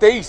23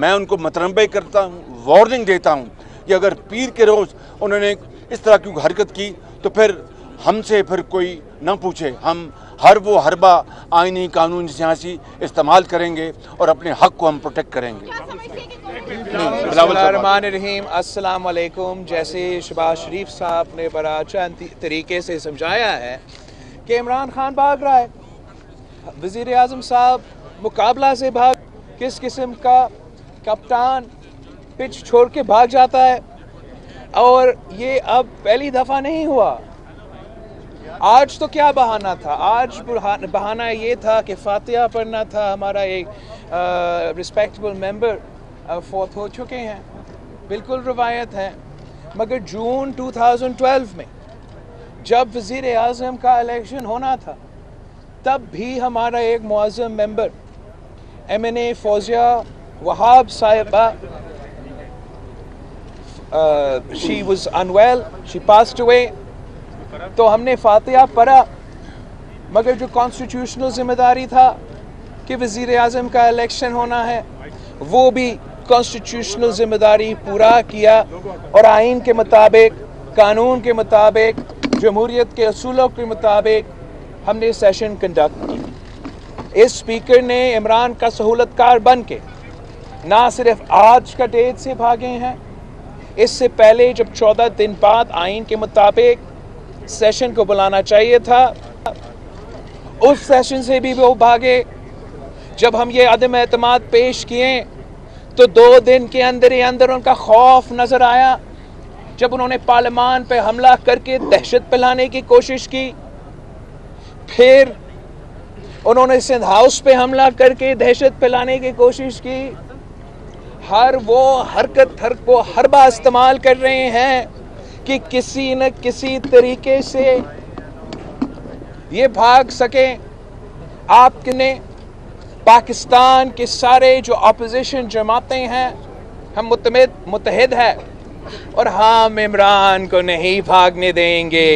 میں ان کو متنبع کرتا ہوں, وارننگ دیتا ہوں کہ اگر پیر کے روز انہوں نے اس طرح کی حرکت کی تو پھر ہم سے پھر کوئی نہ پوچھے, ہم ہر وہ حربہ آئینی قانون سیاسی استعمال کریں گے اور اپنے حق کو ہم پروٹیکٹ کریں گے. بسم اللہ الرحمن الرحیم. السلام علیکم. جیسے شہباز شریف صاحب نے بڑا اچھا طریقے سے سمجھایا ہے کہ عمران خان بھاگ رہا ہے, وزیر اعظم صاحب مقابلہ سے بھاگ, کس قسم کا کپتان پچ چھوڑ کے بھاگ جاتا ہے, اور یہ اب پہلی دفعہ نہیں ہوا. آج تو کیا بہانہ تھا, آج بہانہ یہ تھا کہ فاتحہ پڑھنا تھا, ہمارا ایک رسپیکٹبل ممبر فوت ہو چکے ہیں, بالکل روایت ہے. مگر جون 2012 میں جب وزیر اعظم کا الیکشن ہونا تھا تب بھی ہمارا ایک معظم ممبر MNA فوزیہ وہاب صاحبہ, she was unwell, she passed away. تو ہم نے فاتحہ پڑھا, مگر جو کانسٹیٹیوشنل ذمہ داری تھا کہ وزیر اعظم کا الیکشن ہونا ہے, وہ بھی کانسٹیٹیوشنل ذمہ داری پورا کیا, اور آئین کے مطابق, قانون کے مطابق, جمہوریت کے اصولوں کے مطابق ہم نے سیشن کنڈکٹ کی. اس اسپیکر نے عمران کا سہولت کار بن کے نہ صرف آج کا ڈیٹ سے بھاگے ہیں, اس سے پہلے جب 14 دن بعد آئین کے مطابق سیشن کو بلانا چاہیے تھا, اس سیشن سے بھی وہ بھاگے. جب ہم یہ عدم اعتماد پیش کیے تو 2 دن کے اندر ہی اندر ان کا خوف نظر آیا, جب انہوں نے پارلیمان پہ حملہ کر کے دہشت پھیلانے کی کوشش کی, پھر انہوں نے سندھ ہاؤس پہ حملہ کر کے دہشت پھیلانے کی کوشش کی. ہر وہ حرکت وہ حربہ استعمال کر رہے ہیں کہ کسی نہ کسی طریقے سے یہ بھاگ سکیں. آپ نے پاکستان کے سارے جو اپوزیشن جماعتیں ہیں, ہم متحد ہیں, اور ہم عمران کو نہیں بھاگنے دیں گے.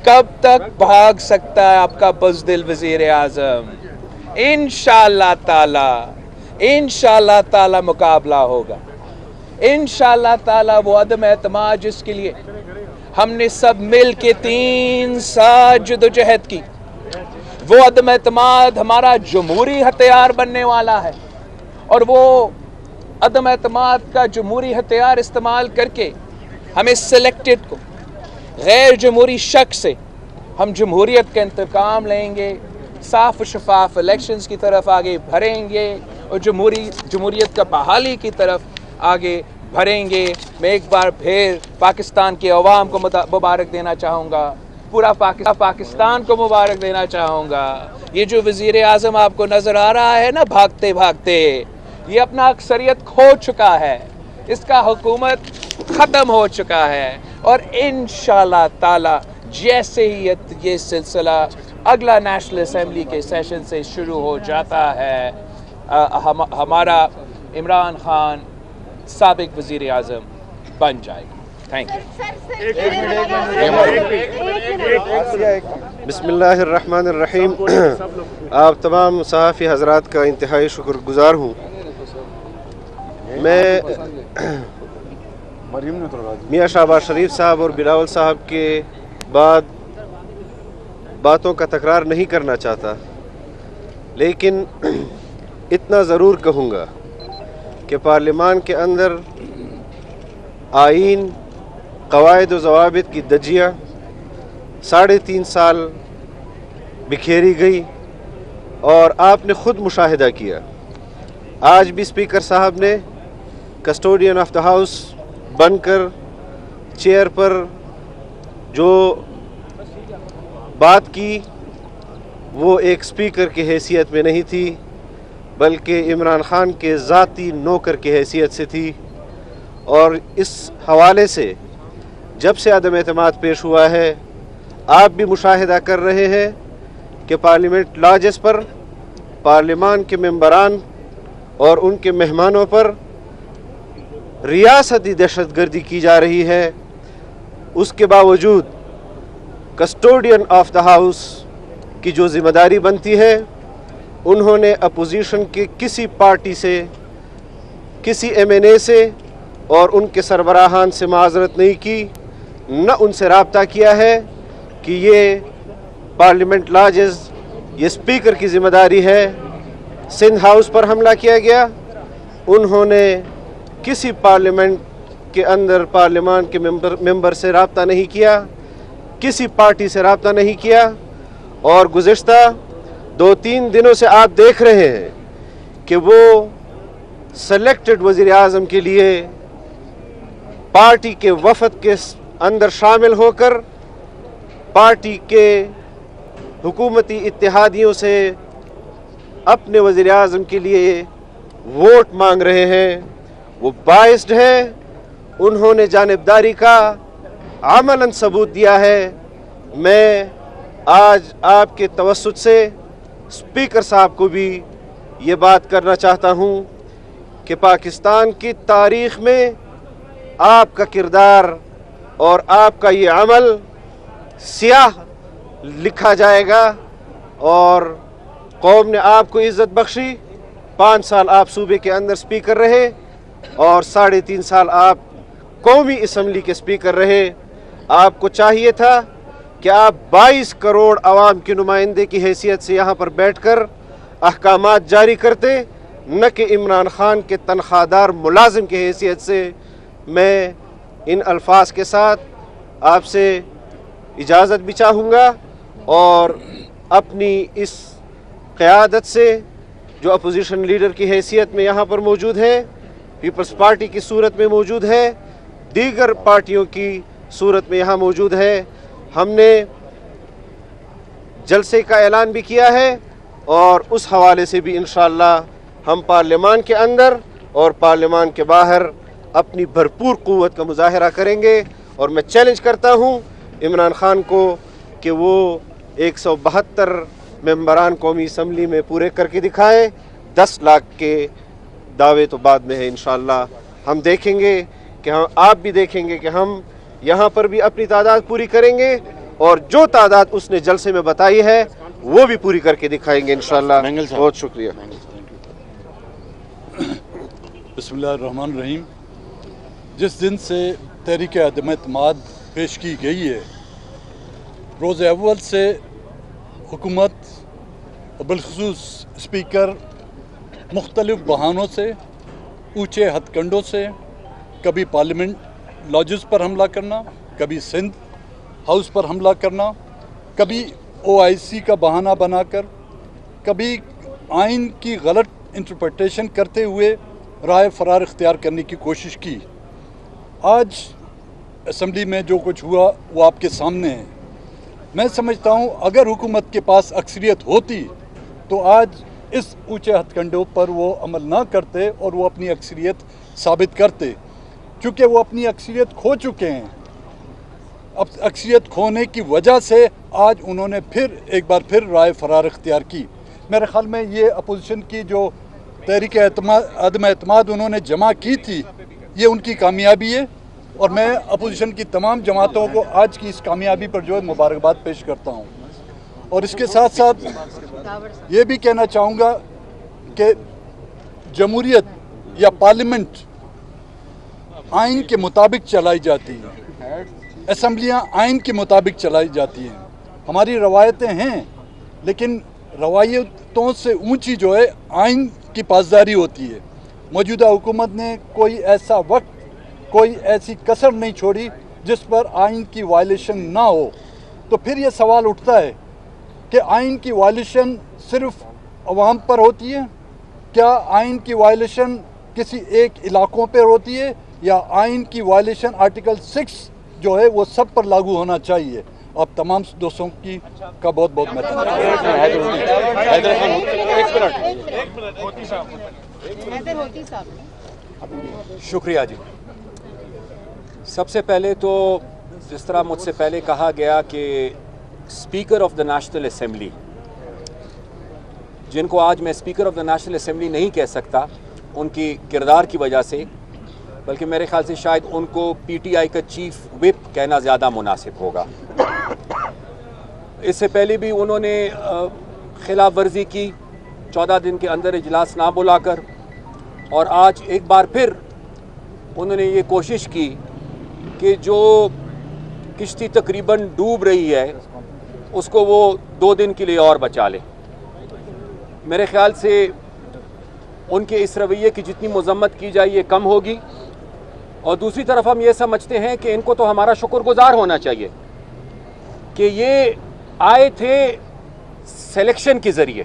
کب تک بھاگ سکتا ہے آپ کا بزدل وزیر اعظم؟ انشاءاللہ تعالی مقابلہ ہوگا. انشاءاللہ تعالی وہ عدم اعتماد جس کے لیے ہم نے سب مل کے 3 سال جدوجہد کی, وہ عدم اعتماد ہمارا جمہوری ہتھیار بننے والا ہے, اور وہ عدم اعتماد کا جمہوری ہتھیار استعمال کر کے ہمیں سلیکٹڈ کو غیر جمہوری شخص سے ہم جمہوریت کا انتقام لیں گے, صاف و شفاف الیکشنز کی طرف آگے بڑھیں گے, اور جمہوریت کا بحالی کی طرف آگے بڑھیں گے. میں ایک بار پھر پاکستان کے عوام کو مبارک دینا چاہوں گا, پورا پاکستان کو مبارک دینا چاہوں گا. یہ جو وزیر اعظم آپ کو نظر آ رہا ہے نا بھاگتے بھاگتے, یہ اپنا اکثریت کھو چکا ہے, اس کا حکومت ختم ہو چکا ہے, اور انشاءاللہ تعالی جیسے ہی یہ سلسلہ اگلا نیشنل اسمبلی کے سیشن سے شروع ہو جاتا ہے, ہمارا عمران خان سابق وزیر اعظم بن جائے گا. Thank you. بسم اللہ الرحمن الرحیم. آپ تمام صحافی حضرات کا انتہائی شکر گزار ہوں. میں میاں شہباز شریف صاحب اور بلاول صاحب کے بعد باتوں کا تکرار نہیں کرنا چاہتا, لیکن اتنا ضرور کہوں گا کہ پارلیمان کے اندر آئین, قواعد و ضوابط کی دجیہ 3.5 سال بکھیری گئی, اور آپ نے خود مشاہدہ کیا. آج بھی اسپیکر صاحب نے کسٹوڈین آف دا ہاؤس بن کر چیئر پر جو بات کی وہ ایک اسپیکر کی حیثیت میں نہیں تھی, بلکہ عمران خان کے ذاتی نوکر کی حیثیت سے تھی. اور اس حوالے سے جب سے عدم اعتماد پیش ہوا ہے, آپ بھی مشاہدہ کر رہے ہیں کہ پارلیمنٹ لاجز پر, پارلیمان کے ممبران اور ان کے مہمانوں پر ریاستی دہشت گردی کی جا رہی ہے. اس کے باوجود کسٹوڈین آف دا ہاؤس کی جو ذمہ داری بنتی ہے, انہوں نے اپوزیشن کے کسی پارٹی سے کسی MNA سے اور ان کے سربراہان سے معذرت نہیں کی، نہ ان سے رابطہ کیا ہے کہ یہ پارلیمنٹ لاجز، یہ اسپیکر کی ذمہ داری ہے۔ سندھ ہاؤس پر حملہ کیا گیا، انہوں نے کسی پارلیمنٹ کے اندر پارلیمان کے ممبر سے رابطہ نہیں کیا، کسی پارٹی سے رابطہ نہیں کیا، اور گزشتہ 2-3 دنوں سے آپ دیکھ رہے ہیں کہ وہ سلیکٹڈ وزیر اعظم کے لیے پارٹی کے وفد کے اندر شامل ہو کر پارٹی کے حکومتی اتحادیوں سے اپنے وزیر اعظم کے لیے ووٹ مانگ رہے ہیں۔ وہ بائسڈ ہیں، انہوں نے جانبداری کا عملاً ثبوت دیا ہے۔ میں آج آپ کے توسط سے اسپیکر صاحب کو بھی یہ بات کرنا چاہتا ہوں کہ پاکستان کی تاریخ میں آپ کا کردار اور آپ کا یہ عمل سیاہ لکھا جائے گا، اور قوم نے آپ کو عزت بخشی۔ 5 سال آپ صوبے کے اندر اسپیکر رہے اور 3.5 سال آپ قومی اسمبلی کے اسپیکر رہے۔ آپ کو چاہیے تھا کہ آپ 22 کروڑ عوام کے نمائندے کی حیثیت سے یہاں پر بیٹھ کر احکامات جاری کرتے، نہ کہ عمران خان کے تنخواہ دار ملازم کی حیثیت سے۔ میں ان الفاظ کے ساتھ آپ سے اجازت بھی چاہوں گا، اور اپنی اس قیادت سے جو اپوزیشن لیڈر کی حیثیت میں یہاں پر موجود ہے، پیپلز پارٹی کی صورت میں موجود ہے، دیگر پارٹیوں کی صورت میں یہاں موجود ہے، ہم نے جلسے کا اعلان بھی کیا ہے، اور اس حوالے سے بھی انشاءاللہ ہم پارلیمان کے اندر اور پارلیمان کے باہر اپنی بھرپور قوت کا مظاہرہ کریں گے۔ اور میں چیلنج کرتا ہوں عمران خان کو کہ وہ 172 ممبران قومی اسمبلی میں پورے کر کے دکھائے۔ 10 لاکھ کے دعوے تو بعد میں ہے، انشاءاللہ ہم دیکھیں گے کہ آپ بھی دیکھیں گے کہ ہم یہاں پر بھی اپنی تعداد پوری کریں گے، اور جو تعداد اس نے جلسے میں بتائی ہے وہ بھی پوری کر کے دکھائیں گے انشاءاللہ۔ بہت شکریہ۔ بسم اللہ الرحمن الرحیم۔ جس دن سے تحریک عدم اعتماد پیش کی گئی ہے، روز اول سے حکومت اور بالخصوص اسپیکر مختلف بہانوں سے، اونچے ہتھ کنڈوں سے، کبھی پارلیمنٹ لاجز پر حملہ کرنا، کبھی سندھ ہاؤس پر حملہ کرنا، کبھی OIC کا بہانہ بنا کر، کبھی آئین کی غلط انٹرپریٹیشن کرتے ہوئے رائے فرار اختیار کرنے کی کوشش کی۔ آج اسمبلی میں جو کچھ ہوا وہ آپ کے سامنے ہے۔ میں سمجھتا ہوں اگر حکومت کے پاس اکثریت ہوتی تو آج اس اونچے ہتھ کنڈوں پر وہ عمل نہ کرتے اور وہ اپنی اکثریت ثابت کرتے، چونکہ وہ اپنی اکثریت کھو چکے ہیں۔ اب اکثریت کھونے کی وجہ سے آج انہوں نے ایک بار پھر رائے فرار اختیار کی۔ میرے خیال میں یہ اپوزیشن کی جو تحریک عدم اعتماد انہوں نے جمع کی تھی، یہ ان کی کامیابی ہے، اور میں اپوزیشن کی تمام جماعتوں کو آج کی اس کامیابی پر جو ہے مبارکباد پیش کرتا ہوں۔ اور اس کے ساتھ ساتھ یہ بھی کہنا چاہوں گا کہ جمہوریت یا پارلیمنٹ آئین کے مطابق چلائی جاتی ہے، اسمبلیاں آئین کے مطابق چلائی جاتی ہیں۔ ہماری روایتیں ہیں، لیکن روایتوں سے اونچی جو ہے آئین کی پاسداری ہوتی ہے۔ موجودہ حکومت نے کوئی ایسا وقت، کوئی ایسی کسر نہیں چھوڑی جس پر آئین کی وائلیشن نہ ہو۔ تو پھر یہ سوال اٹھتا ہے کہ آئین کی وائلیشن صرف عوام پر ہوتی ہے؟ کیا آئین کی وائلیشن کسی ایک علاقوں پر ہوتی ہے، یا آئین کی وائلیشن آرٹیکل 6 جو ہے وہ سب پر لاگو ہونا چاہیے؟ آپ تمام دوستوں کی کا بہت بہت شکریہ جی۔ سب سے پہلے تو جس طرح مجھ سے پہلے کہا گیا کہ speaker of the national assembly, جن کو آج میں speaker of the national assembly نہیں کہہ سکتا ان کی کردار کی وجہ سے، بلکہ میرے خیال سے شاید ان کو PTI کا چیف وپ کہنا زیادہ مناسب ہوگا۔ اس سے پہلے بھی انہوں نے خلاف ورزی کی، 14 دن کے اندر اجلاس نہ بلا کر، اور آج ایک بار پھر انہوں نے یہ کوشش کی کہ جو کشتی تقریباً ڈوب رہی ہے اس کو وہ 2 دن کے لیے اور بچا لے. میرے خیال سے ان کے اس رویے کی جتنی مذمت کی جائے یہ کم ہوگی. اور دوسری طرف ہم یہ سمجھتے ہیں کہ ان کو تو ہمارا شکر گزار ہونا چاہیے کہ یہ آئے تھے سلیکشن کے ذریعے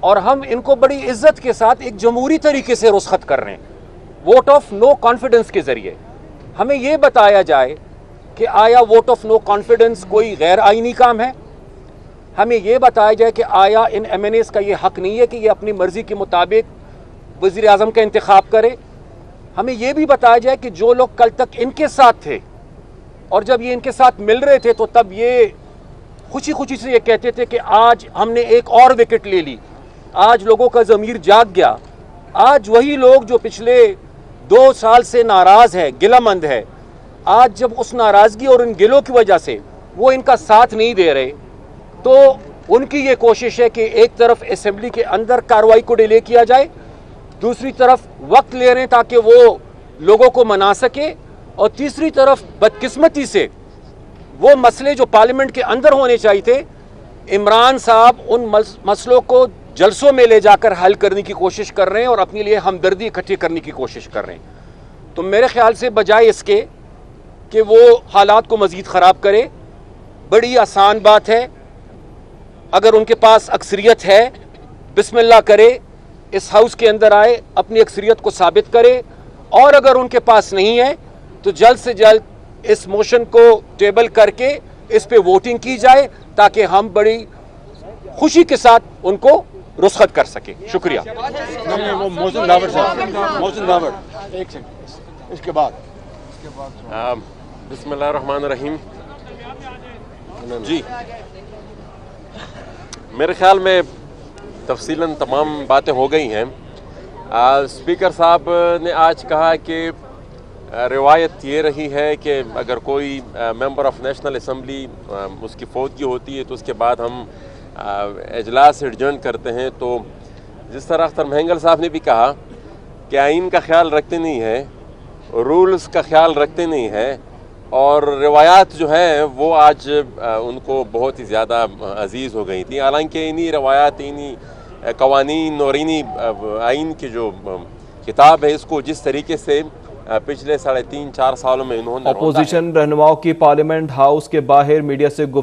اور ہم ان کو بڑی عزت کے ساتھ ایک جمہوری طریقے سے رخصت کر رہے ہیں, ووٹ آف نو کانفیڈنس کے ذریعے. ہمیں یہ بتایا جائے کہ آیا ووٹ آف نو کانفیڈنس کوئی غیر آئینی کام ہے؟ ہمیں یہ بتایا جائے کہ آیا ان ایم این ایز کا یہ حق نہیں ہے کہ یہ اپنی مرضی کے مطابق وزیر اعظم کا انتخاب کرے؟ ہمیں یہ بھی بتایا جائے کہ جو لوگ کل تک ان کے ساتھ تھے اور جب یہ ان کے ساتھ مل رہے تھے تو تب یہ خوشی خوشی سے یہ کہتے تھے کہ آج ہم نے ایک اور وکٹ لے لی, آج لوگوں کا ضمیر جاگ گیا. آج وہی لوگ جو پچھلے 2 سال سے ناراض ہے, گلہ مند ہے, آج جب اس ناراضگی اور ان گلوں کی وجہ سے وہ ان کا ساتھ نہیں دے رہے تو ان کی یہ کوشش ہے کہ ایک طرف اسمبلی کے اندر کارروائی کو ڈیلے کیا جائے, دوسری طرف وقت لے رہے ہیں تاکہ وہ لوگوں کو منا سکے, اور تیسری طرف بدقسمتی سے وہ مسئلے جو پارلیمنٹ کے اندر ہونے چاہیے تھے عمران صاحب ان مسئلوں کو جلسوں میں لے جا کر حل کرنے کی کوشش کر رہے ہیں اور اپنے لیے ہمدردی اکٹھی کرنے کی کوشش کر رہے ہیں. تو میرے خیال سے بجائے اس کے کہ وہ حالات کو مزید خراب کرے, بڑی آسان بات ہے, اگر ان کے پاس اکثریت ہے بسم اللہ کرے, اس ہاؤس کے اندر آئے, اپنی اکثریت کو ثابت کرے, اور اگر ان کے پاس نہیں ہے تو جلد سے جلد اس موشن کو ٹیبل کر کے اس پہ ووٹنگ کی جائے تاکہ ہم بڑی خوشی کے ساتھ ان کو رخصت کر سکیں. شکریہ. محسن داوڑ صاحب, محسن داوڑ ایک سیکنڈ اس کے بعد. بسم اللہ الرحمن الرحیم. جی میرے خیال میں تفصیلاً تمام باتیں ہو گئی ہیں. اسپیکر صاحب نے آج کہا کہ روایت یہ رہی ہے کہ اگر کوئی ممبر آف نیشنل اسمبلی اس کی فوتگی ہوتی ہے تو اس کے بعد ہم اجلاس ایڈجرن کرتے ہیں. تو جس طرح اختر مہنگل صاحب نے بھی کہا کہ آئین کا خیال رکھتے نہیں ہیں, رولز کا خیال رکھتے نہیں ہیں, اور روایات جو ہیں وہ آج ان کو بہت ہی زیادہ عزیز ہو گئی تھیں. حالانکہ انہی روایات, انہی قوانین اور انہی آئین کی جو کتاب ہے اس کو جس طریقے سے پچھلے 3.5-4 سالوں میں انہوں نے اپوزیشن رہنماؤں کی پارلیمنٹ ہاؤس کے باہر میڈیا سے گفتگو